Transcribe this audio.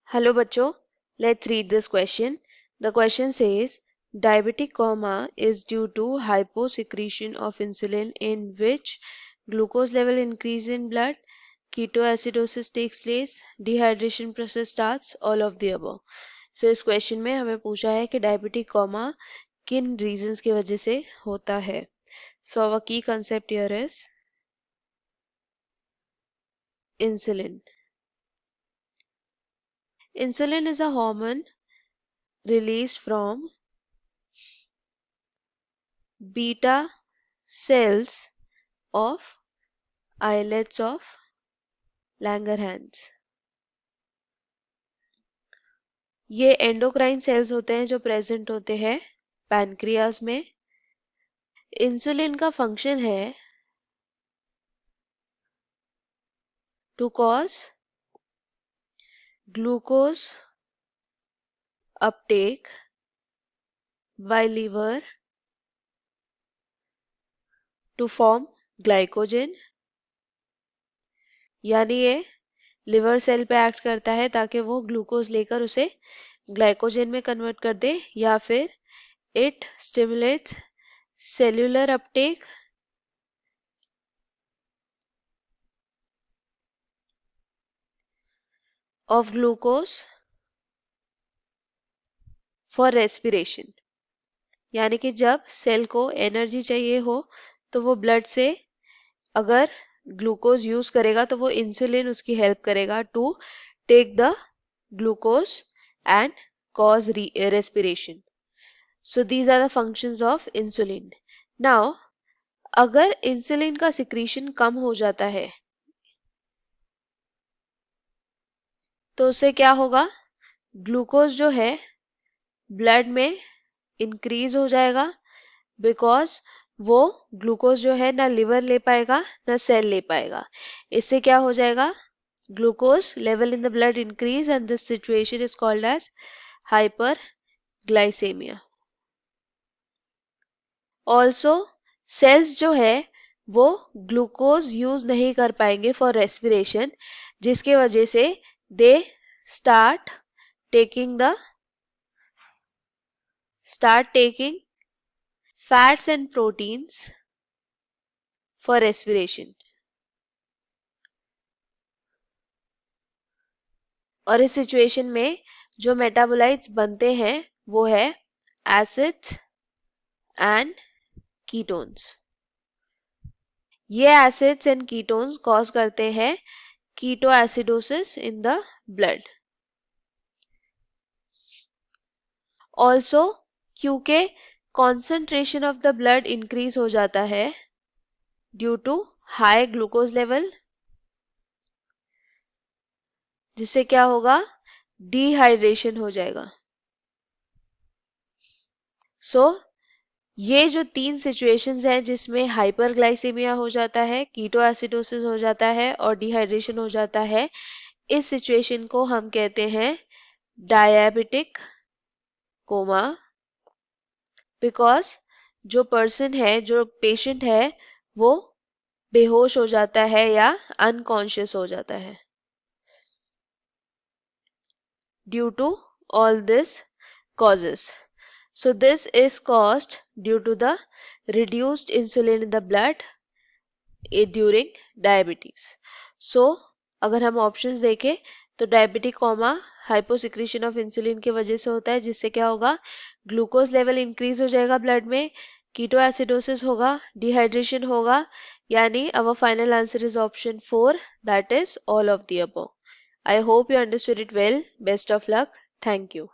Hello bachcho, let's read this question. The question says diabetic coma is due to hyposecretion of insulin in which glucose level increase in blood, ketoacidosis takes place, dehydration process starts, all of the above. So इस question में हमें पूछा है कि diabetic comma किन reasons की वजह से होता है. So our key concept here is insulin. Insulin is a hormone released from beta cells of islets of Langerhans. ये एंडोक्राइन सेल्स होते हैं जो प्रेजेंट होते हैं पैनक्रियास में. इंसुलिन का फंक्शन है to cause glucose uptake by liver to form glycogen. यानी ये लिवर सेल पे एक्ट करता है ताकि वो ग्लूकोज लेकर उसे ग्लाइकोजन में कन्वर्ट कर दे, या फिर it stimulates cellular Uptake of glucose for respiration. यानी कि जब सेल को एनर्जी चाहिए हो तो वो ब्लड से अगर ग्लूकोज यूज करेगा तो वो इंसुलिन उसकी हेल्प करेगा to take the glucose and cause respiration. So these are the functions of insulin. Now अगर इंसुलिन का सिक्रीशन कम हो जाता है तो उससे क्या होगा, ग्लूकोज जो है ब्लड में इंक्रीज हो जाएगा, बिकॉज वो ग्लूकोज जो है ना लिवर ले पाएगा ना सेल ले पाएगा. इससे क्या हो जाएगा, glucose level in the blood increase and this situation is called as hyperglycaemia. Also cells जो है वो ग्लूकोज यूज नहीं कर पाएंगे फॉर रेस्पिरेशन, जिसके वजह से दे start taking fats and proteins for respiration. और इस सिचुएशन में जो मेटाबोलाइट्स बनते हैं वो है एसिड्स एंड कीटोन्स. ये एसिड्स एंड कीटोन्स कॉज करते हैं ketoacidosis in the blood. Also क्योंकि concentration of the blood increase हो जाता है due to high glucose level, जिससे क्या होगा, डिहाइड्रेशन हो जाएगा. सो ये जो 3 सिचुएशंस हैं जिसमें हाइपरग्लाइसेमिया हो जाता है, कीटोएसिडोसिस हो जाता है और डिहाइड्रेशन हो जाता है, इस सिचुएशन को हम कहते हैं डायबिटिक कोमा. बिकॉज जो पर्सन है, जो पेशेंट है, वो बेहोश हो जाता है या अनकॉन्शियस हो जाता है due to all this causes. So this is caused due to the reduced insulin in the blood during diabetes. So अगर हम ऑप्शंस देखें तो diabetic comma hyposecretion of insulin की वजह से होता है, जिससे क्या होगा, ग्लूकोज लेवल इंक्रीज हो जाएगा ब्लड में, कीटोएसिडोसिस होगा, डिहाइड्रेशन होगा. यानी our final answer is option 4, that is all of the above. I hope you understood it well. Best of luck. Thank you.